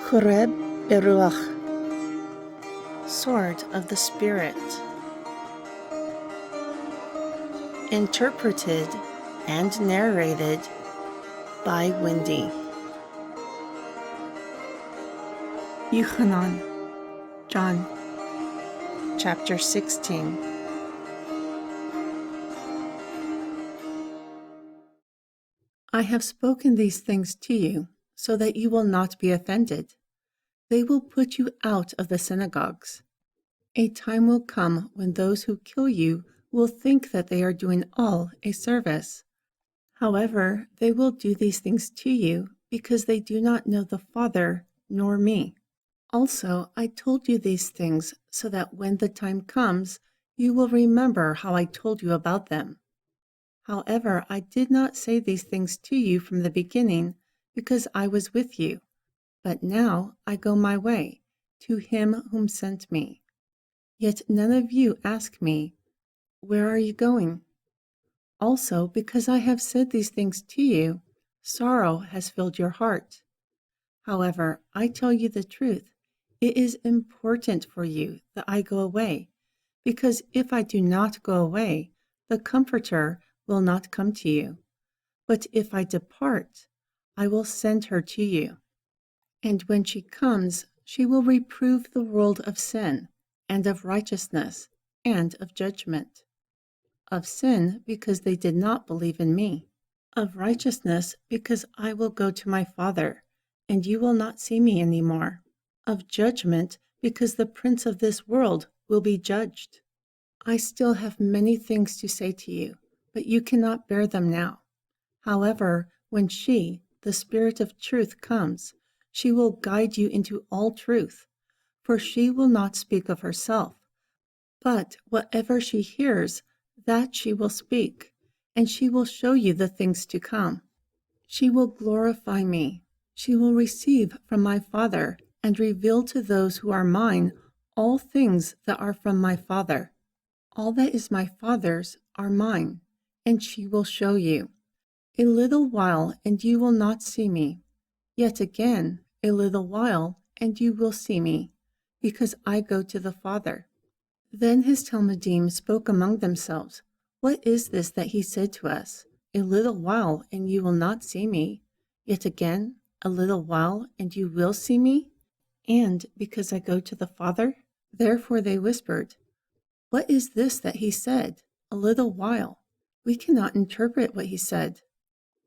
Choreb Beruach, Sword of the Spirit. Interpreted and narrated by Wendy. Yuchanan, John, Chapter 16. I have spoken these things to you, so that you will not be offended. They will put you out of the synagogues. A time will come when those who kill you will think that they are doing all a service. However, they will do these things to you because they do not know the Father nor me. Also, I told you these things so that when the time comes, you will remember how I told you about them. However, I did not say these things to you from the beginning because I was with you. But now I go my way to him whom sent me. Yet none of you ask me, where are you going? Also, because I have said these things to you, sorrow has filled your heart. However, I tell you the truth. It is important for you that I go away, because if I do not go away, the Comforter will not come to you. But if I depart, I will send her to you. And when she comes, she will reprove the world of sin, and of righteousness, and of judgment. Of sin, because they did not believe in me. Of righteousness, because I will go to my Father, and you will not see me any more. Of judgment, because the prince of this world will be judged. I still have many things to say to you, but you cannot bear them now. However, when she, the Spirit of truth, comes, she will guide you into all truth, for she will not speak of herself, but whatever she hears, that she will speak, and she will show you the things to come. She will glorify me. She will receive from my Father and reveal to those who are mine all things that are from my Father. All that is my Father's are mine, and she will show you. A little while, and you will not see me. Yet again, a little while, and you will see me, because I go to the Father. Then his Talmudim spoke among themselves, What is this that he said to us? A little while, and you will not see me. Yet again, a little while, and you will see me? And because I go to the Father? Therefore they whispered, What is this that he said? A little while. We cannot interpret what he said.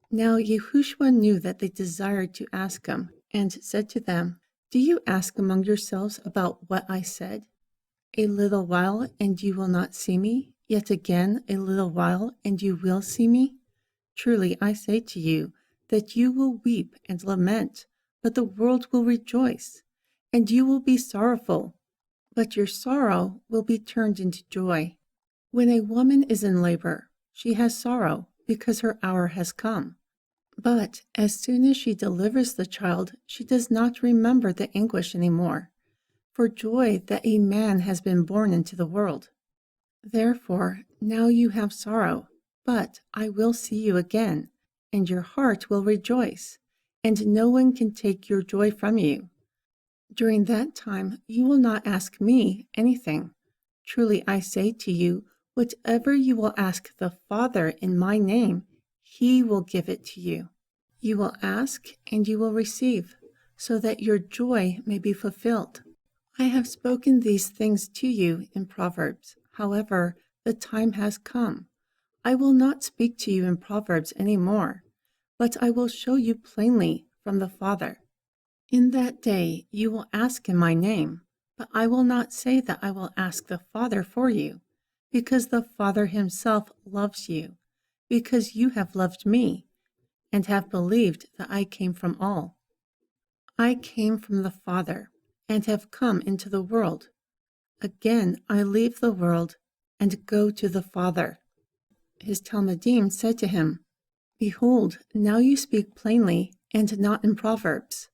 Now Yehoshua knew that they desired to ask him, and said to them, Do you ask among yourselves about what I said? A little while, and you will not see me. Yet again, a little while, and you will see me. Truly I say to you, that you will weep and lament, but the world will rejoice. And you will be sorrowful, but your sorrow will be turned into joy. When a woman is in labor, she has sorrow, because her hour has come. But as soon as she delivers the child, she does not remember the anguish anymore, for joy that a man has been born into the world. Therefore, now you have sorrow, but I will see you again, and your heart will rejoice, and no one can take your joy from you. During that time, you will not ask me anything. Truly I say to you, whatever you will ask the Father in my name, he will give it to you. You will ask, and you will receive, so that your joy may be fulfilled. I have spoken these things to you in Proverbs. However, the time has come. I will not speak to you in Proverbs any more, but I will show you plainly from the Father. In that day you will ask in my name, but I will not say that I will ask the Father for you, because the Father himself loves you, because you have loved me, and have believed that I came from all. I came from the Father, and have come into the world. Again I leave the world, and go to the Father. His Talmudim said to him, Behold, now you speak plainly, and not in Proverbs.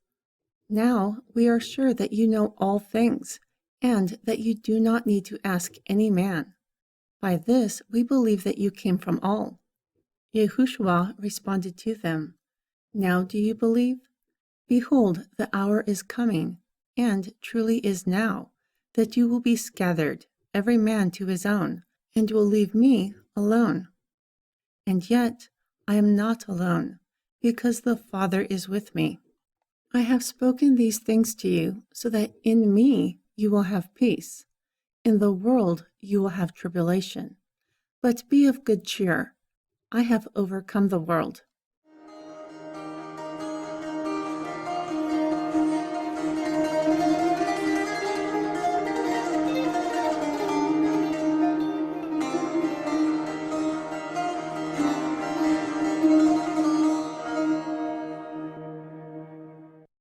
Now we are sure that you know all things, and that you do not need to ask any man. By this we believe that you came from all. Yehoshua responded to them, Now do you believe? Behold, the hour is coming, and truly is now, that you will be scattered, every man to his own, and will leave me alone. And yet I am not alone, because the Father is with me. I have spoken these things to you, so that in me you will have peace. In the world you will have tribulation. But be of good cheer. I have overcome the world.